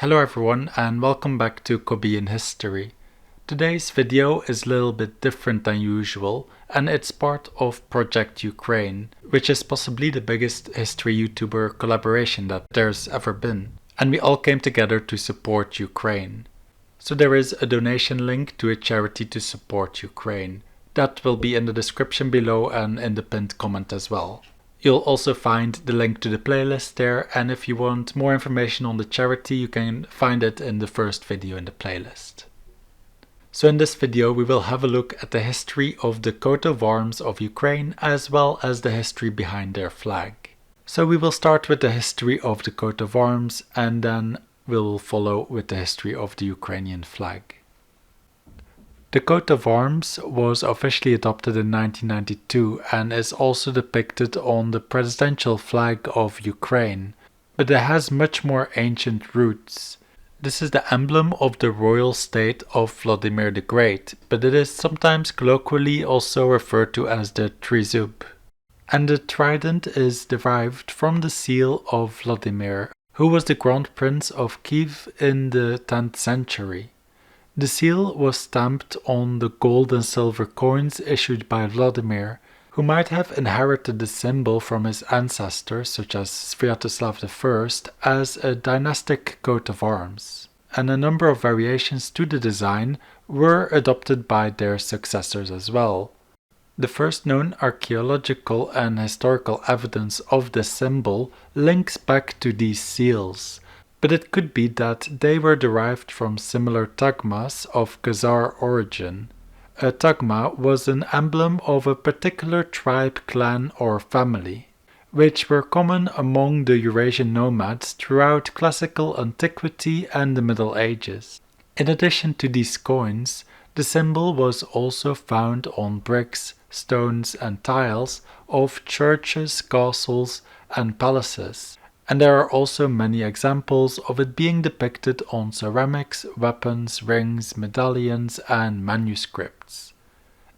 Hello everyone and welcome back to Kobean History. Today's video is a little bit different than usual and it's part of Project Ukraine, which is possibly the biggest history YouTuber collaboration that there's ever been. And we all came together to support Ukraine. So there is a donation link to a charity to support Ukraine. That will be in the description below and in the pinned comment as well. You'll also find the link to the playlist there, and if you want more information on the charity, you can find it in the first video in the playlist. So in this video we will have a look at the history of the coat of arms of Ukraine as well as the history behind their flag. So we will start with the history of the coat of arms and then we'll follow with the history of the Ukrainian flag. The coat of arms was officially adopted in 1992 and is also depicted on the presidential flag of Ukraine, but it has much more ancient roots. This is the emblem of the royal state of Vladimir the Great, but it is sometimes colloquially also referred to as the Tryzub. And the trident is derived from the seal of Vladimir, who was the Grand Prince of Kiev in the 10th century. The seal was stamped on the gold and silver coins issued by Vladimir, who might have inherited the symbol from his ancestors such as Sviatoslav I as a dynastic coat of arms, and a number of variations to the design were adopted by their successors as well. The first known archaeological and historical evidence of this symbol links back to these seals, but it could be that they were derived from similar tagmas of Khazar origin. A tagma was an emblem of a particular tribe, clan or family, which were common among the Eurasian nomads throughout classical antiquity and the Middle Ages. In addition to these coins, the symbol was also found on bricks, stones and tiles of churches, castles and palaces. And there are also many examples of it being depicted on ceramics, weapons, rings, medallions and manuscripts.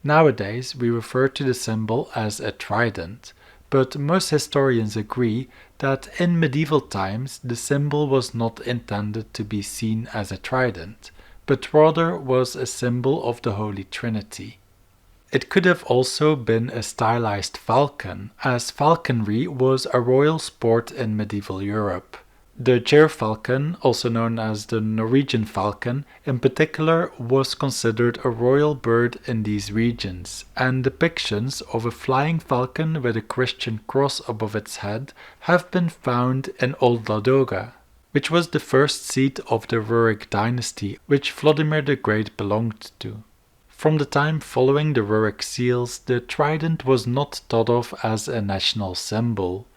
Nowadays we refer to the symbol as a trident, but most historians agree that in medieval times the symbol was not intended to be seen as a trident, but rather was a symbol of the Holy Trinity. It could have also been a stylized falcon, as falconry was a royal sport in medieval Europe. The gerfalcon, also known as the Norwegian falcon, in particular was considered a royal bird in these regions, and depictions of a flying falcon with a Christian cross above its head have been found in Old Ladoga, which was the first seat of the Rurik dynasty, which Vladimir the Great belonged to. From the time following the Rurik seals, the trident was not thought of as a national symbol.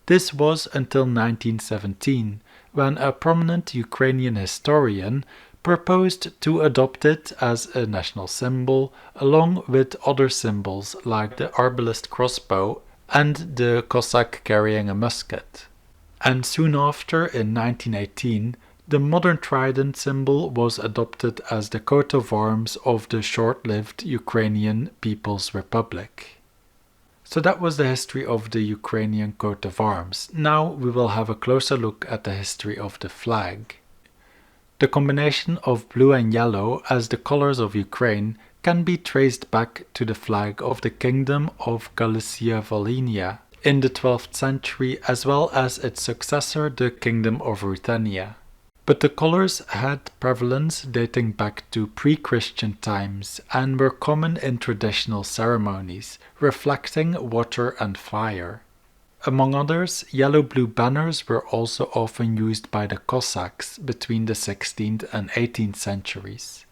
This was until 1917, when a prominent Ukrainian historian proposed to adopt it as a national symbol, along with other symbols like the arbalist crossbow and the Cossack carrying a musket. And soon after, in 1918, the modern trident symbol was adopted as the coat of arms of the short-lived Ukrainian People's Republic. So that was the history of the Ukrainian coat of arms. Now we will have a closer look at the history of the flag. The combination of blue and yellow as the colors of Ukraine can be traced back to the flag of the Kingdom of Galicia-Volhynia in the 12th century, as well as its successor, the Kingdom of Ruthenia. But the colors had prevalence dating back to pre-Christian times and were common in traditional ceremonies, reflecting water and fire. Among others, yellow-blue banners were also often used by the Cossacks between the 16th and 18th centuries.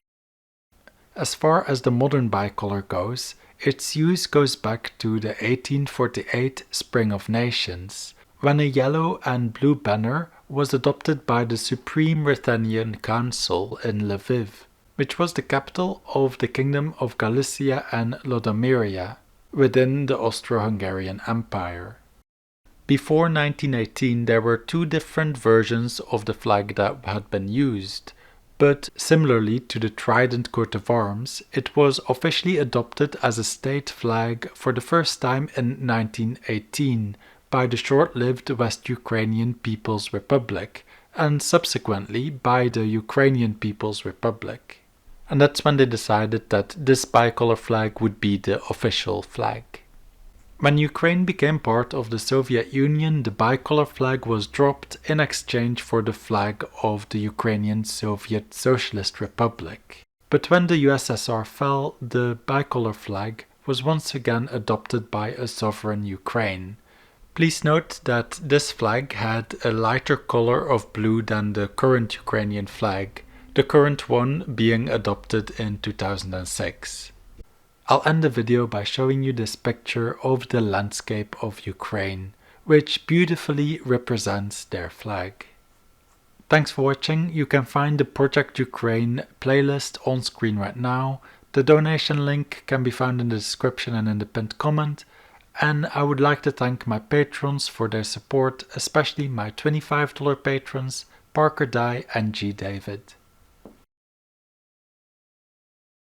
As far as the modern bicolor goes, its use goes back to the 1848 Spring of Nations, when a yellow and blue banner was adopted by the Supreme Ruthenian Council in Lviv, which was the capital of the Kingdom of Galicia and Lodomeria within the Austro-Hungarian Empire. Before 1918 there were two different versions of the flag that had been used, but similarly to the trident coat of arms, it was officially adopted as a state flag for the first time in 1918 by the short-lived West Ukrainian People's Republic, and subsequently by the Ukrainian People's Republic. And that's when they decided that this bicolor flag would be the official flag. When Ukraine became part of the Soviet Union, the bicolor flag was dropped in exchange for the flag of the Ukrainian Soviet Socialist Republic. But when the USSR fell, the bicolor flag was once again adopted by a sovereign Ukraine. Please note that this flag had a lighter color of blue than the current Ukrainian flag, the current one being adopted in 2006. I'll end the video by showing you this picture of the landscape of Ukraine, which beautifully represents their flag. Thanks for watching. You can find the Project Ukraine playlist on screen right now. The donation link can be found in the description and in the pinned comment. And I would like to thank my patrons for their support, especially my $25 patrons, Parker Dye and G. David.